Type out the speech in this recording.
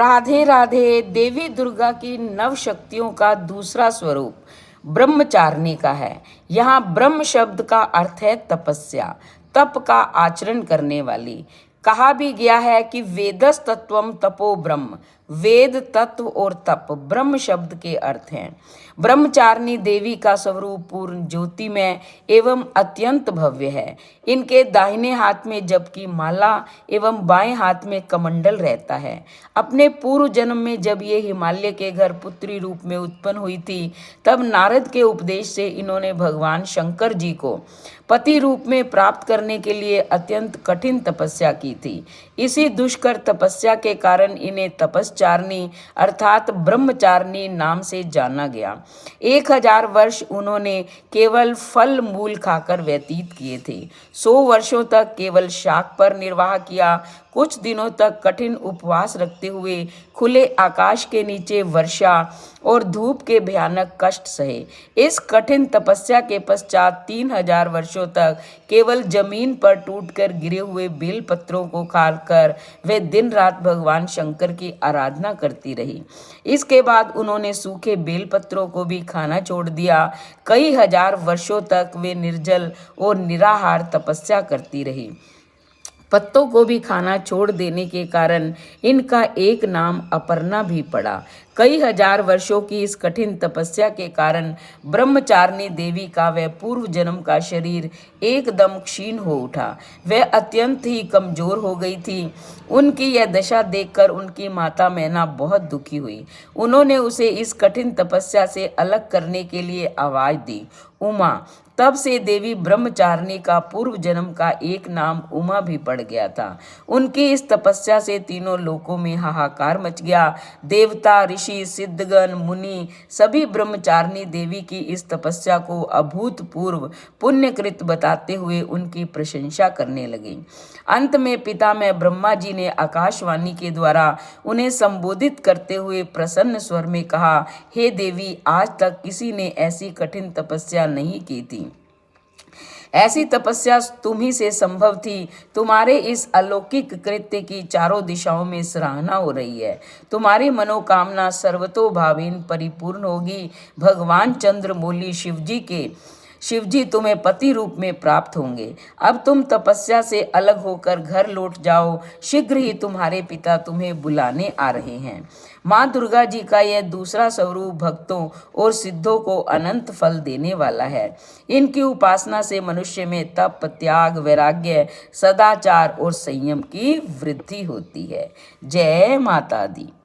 राधे राधे। देवी दुर्गा की नव शक्तियों का दूसरा स्वरूप ब्रह्मचारिणी का है। यहाँ ब्रह्म शब्द का अर्थ है तपस्या, तप का आचरण करने वाली। कहा भी गया है कि वेदस तत्वम तपो ब्रह्म, वेद तत्व और तप ब्रह्म शब्द के अर्थ हैं। ब्रह्मचारिणी देवी का स्वरूप पूर्ण ज्योतिमय एवं अत्यंत भव्य है। इनके दाहिने हाथ में जबकि माला एवं बाएं हाथ में कमंडल रहता है। अपने पूर्व जन्म में जब ये हिमालय के घर पुत्री रूप में उत्पन्न हुई थी, तब नारद के उपदेश से इन्होंने भगवान शंकर जी को पति रूप में प्राप्त करने के लिए अत्यंत कठिन तपस्या की थी। इसी दुष्कर तपस्या के कारण इन्हें तपस्चारिणी अर्थात ब्रह्मचारिणी नाम से जाना गया। 1000 वर्ष उन्होंने केवल फल मूल खाकर व्यतीत किए थे। 100 वर्षों तक केवल शाक पर निर्वाह किया। कुछ दिनों तक कठिन उपवास रखते हुए खुले आकाश के नीचे वर्षा और धूप के भयानक कष्ट सहे। इस कठिन तपस्या के पश्चात 3000 वर्षों तक केवल जमीन पर टूटकर गिरे हुए बेल पत्रों को खाकर वे दिन रात भगवान शंकर की आराधना करती रही। इसके बाद उन्होंने सूखे बेल पत्रों को भी खाना छोड़ दिया। कई हजार वर्षों तक वे निर्जल और निराहार तपस्या करती रही। पत्तों को भी खाना छोड़ देने के कारण इनका एक नाम अपर्णा भी पड़ा। कई हजार वर्षों की इस कठिन तपस्या के कारण ब्रह्मचारिणी देवी का वह पूर्व जन्म का शरीर एकदम क्षीण हो उठा। वह अत्यंत ही कमजोर हो गई थी। उनकी यह दशा देखकर उनकी माता मैना बहुत दुखी हुई। उन्होंने उसे इस कठिन तपस्या से अलग करने के लिए आवाज दी, उमा। तब से देवी ब्रह्मचारिणी का पूर्व जन्म का एक नाम उमा भी पड़ गया था। उनकी इस तपस्या से तीनों लोकों में हाहाकार मच गया। देवता, ऋषि, सिद्धगण, मुनि सभी ब्रह्मचारिणी देवी की इस तपस्या को अभूतपूर्व पुण्यकृत बताते हुए उनकी प्रशंसा करने लगे। अंत में पितामह ब्रह्मा जी ने आकाशवाणी के द्वारा उन्हें संबोधित करते हुए प्रसन्न स्वर में कहा, हे देवी, आज तक किसी ने ऐसी कठिन तपस्या नहीं की थी। ऐसी तपस्या तुम ही से संभव थी। तुम्हारे इस अलौकिक कृत्य की चारों दिशाओं में सराहना हो रही है। तुम्हारी मनोकामना सर्वतोभावेन परिपूर्ण होगी। भगवान चंद्रमौली शिवजी तुम्हें पति रूप में प्राप्त होंगे। अब तुम तपस्या से अलग होकर घर लौट जाओ। शीघ्र ही तुम्हारे पिता तुम्हें बुलाने आ रहे हैं। माँ दुर्गा जी का यह दूसरा स्वरूप भक्तों और सिद्धों को अनंत फल देने वाला है। इनकी उपासना से मनुष्य में तप, त्याग, वैराग्य, सदाचार और संयम की वृद्धि होती है। जय माता दी।